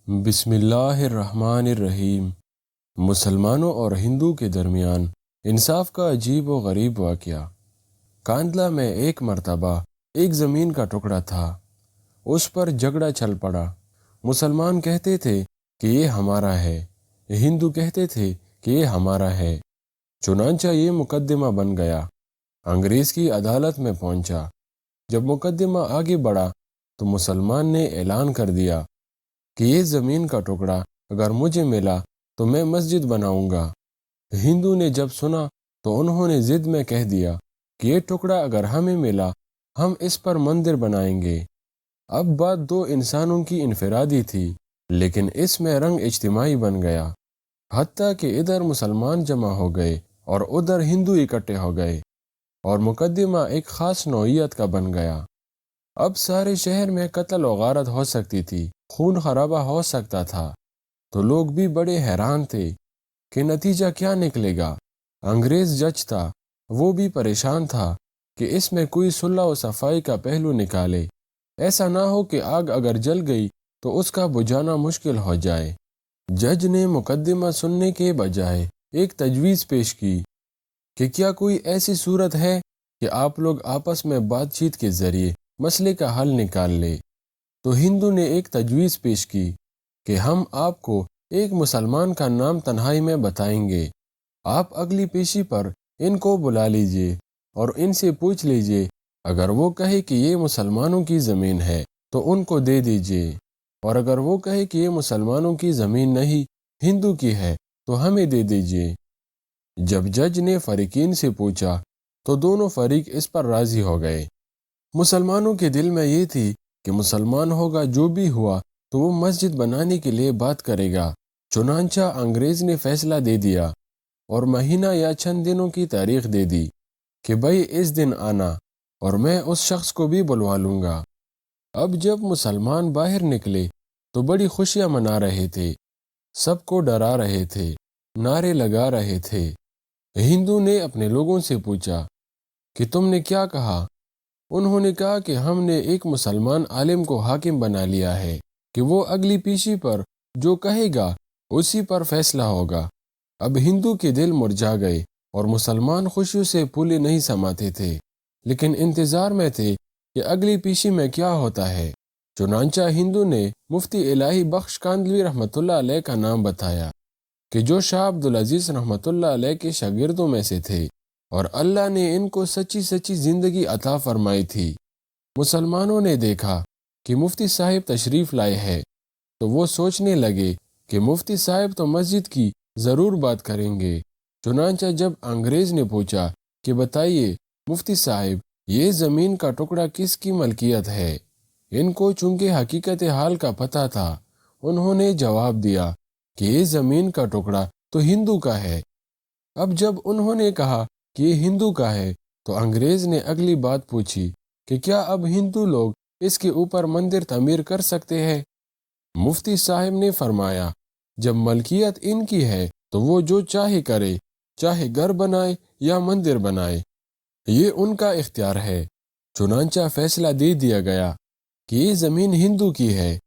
بسم اللہ الرحمن الرحیم۔ مسلمانوں اور ہندو کے درمیان انصاف کا عجیب و غریب واقعہ۔ کاندھلا میں ایک مرتبہ ایک زمین کا ٹکڑا تھا، اس پر جھگڑا چل پڑا۔ مسلمان کہتے تھے کہ یہ ہمارا ہے، ہندو کہتے تھے کہ یہ ہمارا ہے۔ چنانچہ یہ مقدمہ بن گیا، انگریز کی عدالت میں پہنچا۔ جب مقدمہ آگے بڑھا تو مسلمان نے اعلان کر دیا کہ یہ زمین کا ٹکڑا اگر مجھے ملا تو میں مسجد بناؤں گا۔ ہندو نے جب سنا تو انہوں نے ضد میں کہہ دیا کہ یہ ٹکڑا اگر ہمیں ملا ہم اس پر مندر بنائیں گے۔ اب بات دو انسانوں کی انفرادی تھی، لیکن اس میں رنگ اجتماعی بن گیا، حتیٰ کہ ادھر مسلمان جمع ہو گئے اور ادھر ہندو اکٹھے ہو گئے، اور مقدمہ ایک خاص نوعیت کا بن گیا۔ اب سارے شہر میں قتل و غارت ہو سکتی تھی، خون خرابہ ہو سکتا تھا، تو لوگ بھی بڑے حیران تھے کہ نتیجہ کیا نکلے گا۔ انگریز جج تھا، وہ بھی پریشان تھا کہ اس میں کوئی صلح و صفائی کا پہلو نکالے، ایسا نہ ہو کہ آگ اگر جل گئی تو اس کا بجھانا مشکل ہو جائے۔ جج نے مقدمہ سننے کے بجائے ایک تجویز پیش کی کہ کیا کوئی ایسی صورت ہے کہ آپ لوگ آپس میں بات چیت کے ذریعے مسئلے کا حل نکال لے۔ تو ہندو نے ایک تجویز پیش کی کہ ہم آپ کو ایک مسلمان کا نام تنہائی میں بتائیں گے، آپ اگلی پیشی پر ان کو بلا لیجئے اور ان سے پوچھ لیجئے، اگر وہ کہے کہ یہ مسلمانوں کی زمین ہے تو ان کو دے دیجئے، اور اگر وہ کہے کہ یہ مسلمانوں کی زمین نہیں ہندو کی ہے تو ہمیں دے دیجئے۔ جب جج نے فریقین سے پوچھا تو دونوں فریق اس پر راضی ہو گئے۔ مسلمانوں کے دل میں یہ تھی کہ مسلمان ہوگا جو بھی ہوا تو وہ مسجد بنانے کے لیے بات کرے گا۔ چنانچہ انگریز نے فیصلہ دے دیا اور مہینہ یا چند دنوں کی تاریخ دے دی کہ بھائی اس دن آنا اور میں اس شخص کو بھی بلوا لوں گا۔ اب جب مسلمان باہر نکلے تو بڑی خوشیاں منا رہے تھے، سب کو ڈرا رہے تھے، نعرے لگا رہے تھے۔ ہندو نے اپنے لوگوں سے پوچھا کہ تم نے کیا کہا؟ انہوں نے کہا کہ ہم نے ایک مسلمان عالم کو حاکم بنا لیا ہے کہ وہ اگلی پیشی پر جو کہے گا اسی پر فیصلہ ہوگا۔ اب ہندو کے دل مرجھا گئے اور مسلمان خوشیوں سے پھولے نہیں سماتے تھے، لیکن انتظار میں تھے کہ اگلی پیشی میں کیا ہوتا ہے۔ چنانچہ ہندو نے مفتی الہی بخش کاندھلوی رحمۃ اللہ علیہ کا نام بتایا کہ جو شاہ عبدالعزیز رحمۃ اللہ علیہ کے شاگردوں میں سے تھے، اور اللہ نے ان کو سچی سچی زندگی عطا فرمائی تھی۔ مسلمانوں نے دیکھا کہ مفتی صاحب تشریف لائے ہیں تو وہ سوچنے لگے کہ مفتی صاحب تو مسجد کی ضرور بات کریں گے۔ چنانچہ جب انگریز نے پوچھا کہ بتائیے مفتی صاحب یہ زمین کا ٹکڑا کس کی ملکیت ہے، ان کو چونکہ حقیقت حال کا پتہ تھا، انہوں نے جواب دیا کہ یہ زمین کا ٹکڑا تو ہندو کا ہے۔ اب جب انہوں نے کہا کہ یہ ہندو کا ہے تو انگریز نے اگلی بات پوچھی کہ کیا اب ہندو لوگ اس کے اوپر مندر تعمیر کر سکتے ہیں؟ مفتی صاحب نے فرمایا جب ملکیت ان کی ہے تو وہ جو چاہے کرے، چاہے گھر بنائے یا مندر بنائے، یہ ان کا اختیار ہے۔ چنانچہ فیصلہ دے دیا گیا کہ یہ زمین ہندو کی ہے،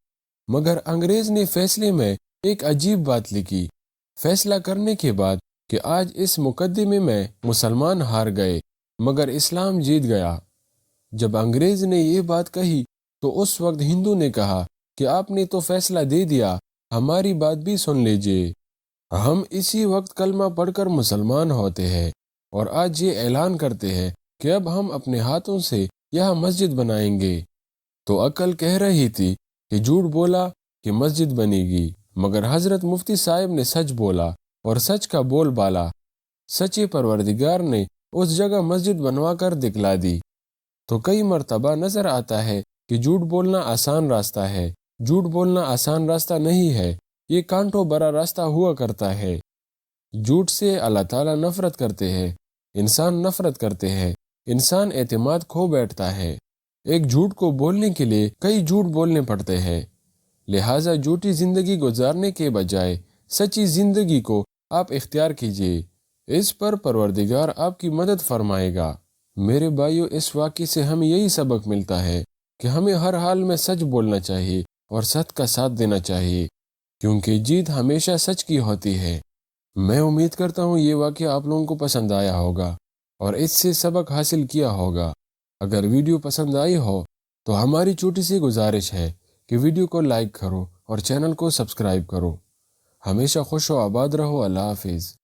مگر انگریز نے فیصلے میں ایک عجیب بات لکھی۔ فیصلہ کرنے کے بعد کہ آج اس مقدمے میں مسلمان ہار گئے مگر اسلام جیت گیا۔ جب انگریز نے یہ بات کہی تو اس وقت ہندو نے کہا کہ آپ نے تو فیصلہ دے دیا، ہماری بات بھی سن لیجئے۔ ہم اسی وقت کلمہ پڑھ کر مسلمان ہوتے ہیں اور آج یہ اعلان کرتے ہیں کہ اب ہم اپنے ہاتھوں سے یہاں مسجد بنائیں گے۔ تو عقل کہہ رہی تھی کہ جھوٹ بولا کہ مسجد بنے گی، مگر حضرت مفتی صاحب نے سچ بولا اور سچ کا بول بالا۔ سچے پروردگار نے اس جگہ مسجد بنوا کر دکھلا دی۔ تو کئی مرتبہ نظر آتا ہے کہ جھوٹ بولنا آسان راستہ ہے، جھوٹ بولنا آسان راستہ نہیں ہے، یہ کانٹوں بھرا راستہ ہوا کرتا ہے۔ جھوٹ سے اللہ تعالیٰ نفرت کرتے ہیں، انسان نفرت کرتے ہیں، انسان اعتماد کھو بیٹھتا ہے۔ ایک جھوٹ کو بولنے کے لیے کئی جھوٹ بولنے پڑتے ہیں، لہٰذا جھوٹی زندگی گزارنے کے بجائے سچی زندگی کو آپ اختیار کیجیے، اس پر پروردگار آپ کی مدد فرمائے گا۔ میرے بھائیو، اس واقعے سے ہمیں یہی سبق ملتا ہے کہ ہمیں ہر حال میں سچ بولنا چاہیے اور سچ کا ساتھ دینا چاہیے۔ کیونکہ جیت ہمیشہ سچ کی ہوتی ہے۔ میں امید کرتا ہوں یہ واقعہ آپ لوگوں کو پسند آیا ہوگا اور اس سے سبق حاصل کیا ہوگا۔ اگر ویڈیو پسند آئی ہو تو ہماری چھوٹی سی گزارش ہے کہ ویڈیو کو لائک کرو اور چینل کو سبسکرائب کرو۔ ہمیشہ خوش و آباد رہو۔ اللہ حافظ۔